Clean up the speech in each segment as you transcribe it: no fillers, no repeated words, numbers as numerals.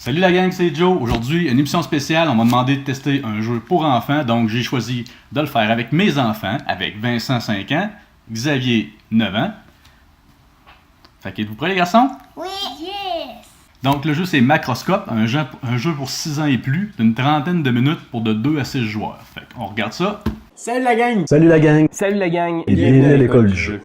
Salut la gang, c'est Joe. Aujourd'hui, une émission spéciale. On m'a demandé de tester un jeu pour enfants, donc j'ai choisi de le faire avec mes enfants, avec Vincent, 5 ans, Xavier, 9 ans. Fait qu'êtes-vous prêts les garçons? Oui! Yes! Donc le jeu c'est Macroscope, un jeu pour 6 ans et plus, d'une trentaine de minutes pour de 2 à 6 joueurs. Fait qu'on regarde ça. Salut la gang! Salut la gang! Salut la gang! Et bienvenue à l'école du jeu.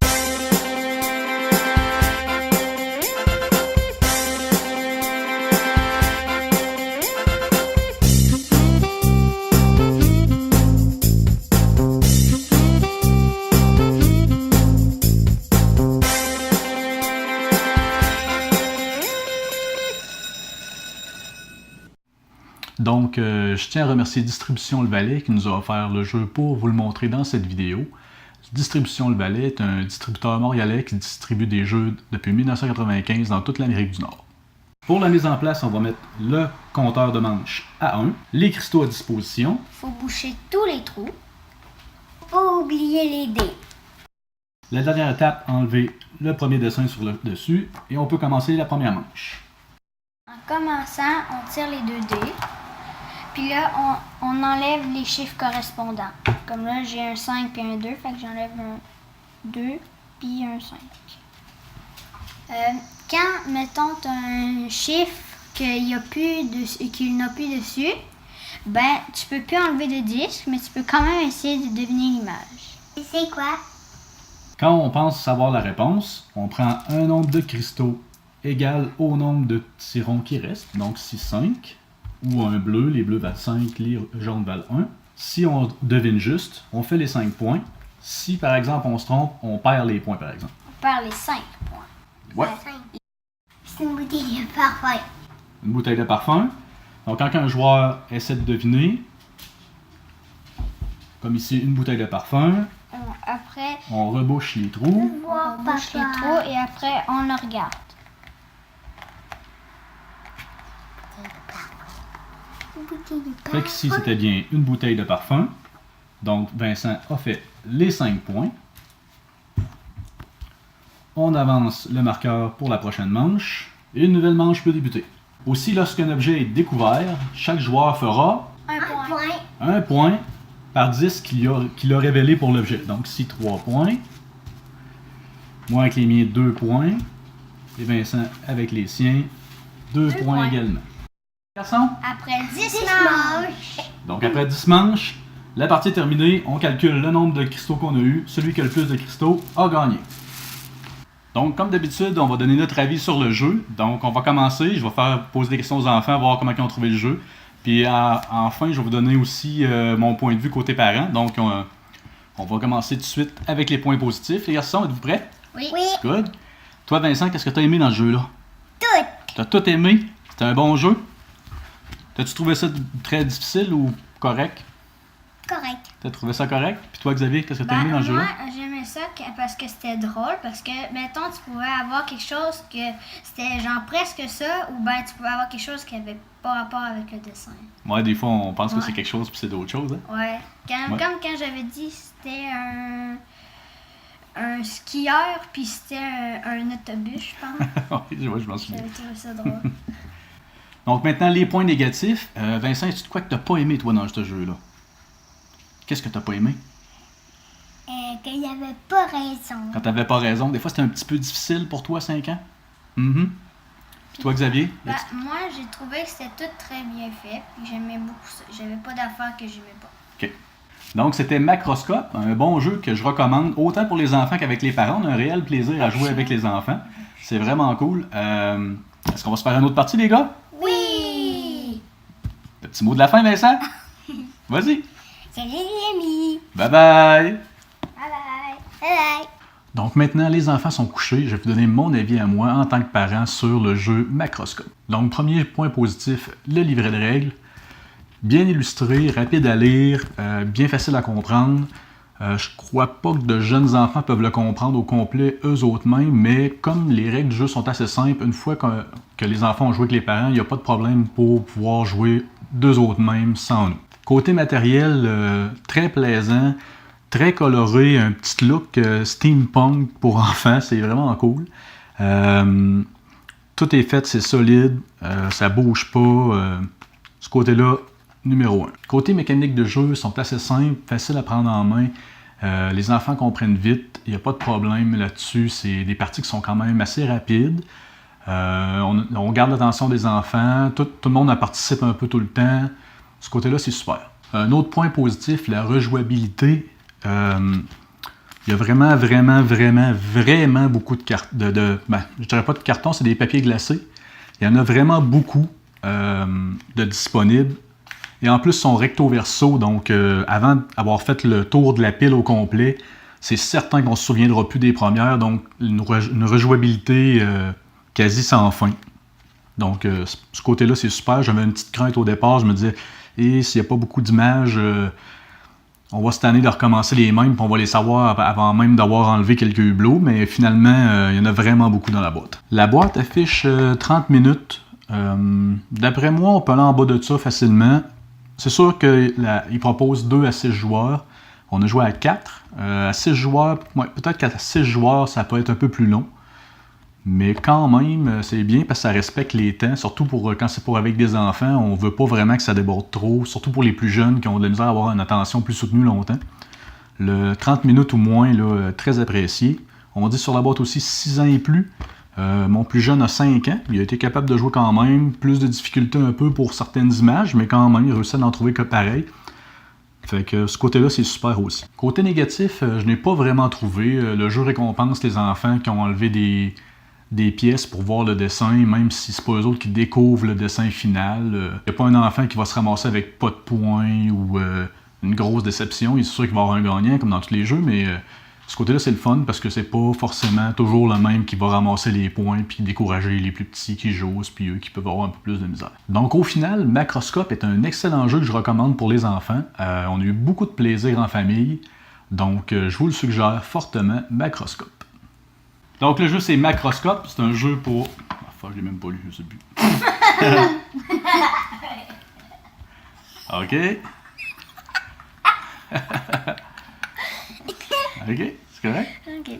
Donc, je tiens à remercier Distribution Le Valais qui nous a offert le jeu pour vous le montrer dans cette vidéo. Distribution Le Valais est un distributeur montréalais qui distribue des jeux depuis 1995 dans toute l'Amérique du Nord. Pour la mise en place, on va mettre le compteur de manche à 1, les cristaux à disposition. Faut boucher tous les trous. Faut oublier les dés. La dernière étape, enlever le premier dessin sur le dessus et on peut commencer la première manche. En commençant, on tire les 2 dés. Puis là, on enlève les chiffres correspondants. Comme là, j'ai un 5 puis un 2, fait que j'enlève un 2 puis un 5. Quand, mettons, tu as un chiffre qu'il n'a plus dessus, ben, tu peux plus enlever de disque, mais tu peux quand même essayer de deviner l'image. C'est quoi? Quand on pense savoir la réponse, on prend un nombre de cristaux égal au nombre de tirons qui restent, donc si 5, ou un bleu, les bleus valent 5, les jaunes valent 1. Si on devine juste, on fait les 5 points. Si par exemple on se trompe, on perd les points par exemple. On perd les 5 points. Ouais. C'est une bouteille de parfum. Une bouteille de parfum. Donc quand un joueur essaie de deviner, comme ici une bouteille de parfum, Après, on rebouche les trous. on bouche les trous et après, on le regarde. Fait qu'ici c'était bien une bouteille de parfum. Donc Vincent a fait les 5 points. On avance le marqueur pour la prochaine manche. Et une nouvelle manche peut débuter. Aussi, lorsqu'un objet est découvert, chaque joueur fera un point par 10 qu'il a révélé pour l'objet. Donc ici 3 points. Moi avec les miens 2 points. Et Vincent avec les siens 2 points également. Garçon? Après 10 manches. Donc après 10 manches, la partie est terminée, on calcule le nombre de cristaux qu'on a eu. Celui qui a le plus de cristaux a gagné. Donc comme d'habitude, on va donner notre avis sur le jeu. Donc on va commencer, je vais faire poser des questions aux enfants, voir comment ils ont trouvé le jeu. Puis enfin, je vais vous donner aussi mon point de vue côté parent. Donc on va commencer tout de suite avec les points positifs. Les garçons, êtes-vous prêts? Oui. Good. Toi Vincent, qu'est-ce que tu as aimé dans ce jeu-là? Tout. Tu as tout aimé? C'était un bon jeu? T'as-tu trouvé ça très difficile ou correct? Correct. T'as trouvé ça correct? Puis toi, Xavier, qu'est-ce que t'as aimé dans le jeu? Moi, j'aimais ça parce que c'était drôle. Parce que, mettons, tu pouvais avoir quelque chose que c'était genre presque ça, ou ben tu pouvais avoir quelque chose qui avait pas rapport avec le dessin. Ouais, des fois, on pense que Ouais. c'est quelque chose, puis c'est d'autres choses. Hein? Ouais. Ouais. Comme quand j'avais dit c'était un skieur, puis c'était un autobus, je pense. Oui, ouais, je m'en souviens. J'avais trouvé ça drôle. Donc maintenant, les points négatifs. Vincent, est-ce que quoi que t'as pas aimé, toi, dans ce jeu-là? Qu'est-ce que t'as pas aimé? Qu'il n'y avait pas raison. Quand t'avais pas raison, des fois, c'était un petit peu difficile pour toi, 5 ans? Puis toi, Xavier? Moi, j'ai trouvé que c'était tout très bien fait, puis j'aimais beaucoup ça. J'avais pas d'affaires que j'aimais pas. OK. Donc, c'était Macroscope, un bon jeu que je recommande autant pour les enfants qu'avec les parents. On a un réel plaisir à jouer avec les enfants. C'est vraiment cool. Est-ce qu'on va se faire une autre partie, les gars? Oui! Le petit mot de la fin, Vincent? Vas-y. Salut les amis! Bye bye. Bye bye! Bye bye! Donc maintenant, les enfants sont couchés. Je vais vous donner mon avis à moi en tant que parent sur le jeu Macroscope. Donc, premier point positif, le livret de règles. Bien illustré, rapide à lire, bien facile à comprendre. Je crois pas que de jeunes enfants peuvent le comprendre au complet eux autres mêmes, mais comme les règles du jeu sont assez simples, une fois que les enfants ont joué avec les parents, il n'y a pas de problème pour pouvoir jouer d'eux autres mêmes sans nous. Côté matériel, très plaisant, très coloré, un petit look steampunk pour enfants, c'est vraiment cool. Tout est fait, c'est solide, ça bouge pas. Ce côté-là, numéro 1. Côté mécanique de jeu, ils sont assez simples, faciles à prendre en main. Les enfants comprennent vite, il n'y a pas de problème là-dessus. C'est des parties qui sont quand même assez rapides. On garde l'attention des enfants, tout le monde en participe un peu tout le temps. Ce côté-là, c'est super. Un autre point positif, la rejouabilité. Il y a vraiment beaucoup de cartes. Je dirais pas de cartons, c'est des papiers glacés. Il y en a vraiment beaucoup de disponibles. Et en plus, ils sont recto-verso, donc avant d'avoir fait le tour de la pile au complet, c'est certain qu'on ne se souviendra plus des premières, donc une rejouabilité quasi sans fin. Donc, ce côté-là, c'est super. J'avais une petite crainte au départ. Je me disais, s'il n'y a pas beaucoup d'images, on va cette année de recommencer les mêmes, puis on va les savoir avant même d'avoir enlevé quelques hublots. Mais finalement, il y en a vraiment beaucoup dans la boîte. La boîte affiche 30 minutes. D'après moi, on peut aller en bas de ça facilement. C'est sûr qu'il propose 2 à 6 joueurs. On a joué à 4. À 6 joueurs, peut-être qu'à 6 joueurs, ça peut être un peu plus long. Mais quand même, c'est bien parce que ça respecte les temps, surtout quand c'est pour avec des enfants. On ne veut pas vraiment que ça déborde trop, surtout pour les plus jeunes qui ont de la misère à avoir une attention plus soutenue longtemps. Le 30 minutes ou moins, là, très apprécié. On dit sur la boîte aussi 6 ans et plus. Mon plus jeune a 5 ans. Il a été capable de jouer quand même. Plus de difficultés un peu pour certaines images, mais quand même, il réussit à en trouver que pareil. Fait que ce côté-là, c'est super aussi. Côté négatif, je n'ai pas vraiment trouvé. Le jeu récompense les enfants qui ont enlevé des pièces pour voir le dessin, même si c'est pas eux autres qui découvrent le dessin final. Il n'y a pas un enfant qui va se ramasser avec pas de points ou une grosse déception. Il est sûr qu'il va y avoir un gagnant, comme dans tous les jeux, mais ce côté-là, c'est le fun parce que c'est pas forcément toujours le même qui va ramasser les points puis décourager les plus petits qui jouent, puis eux qui peuvent avoir un peu plus de misère. Donc au final, Macroscope est un excellent jeu que je recommande pour les enfants. On a eu beaucoup de plaisir en famille, donc je vous le suggère fortement, Macroscope. Donc le jeu c'est Macroscope, c'est un jeu pour... Enfin, je l'ai même pas lu, je sais plus. OK. OK, c'est correct? OK.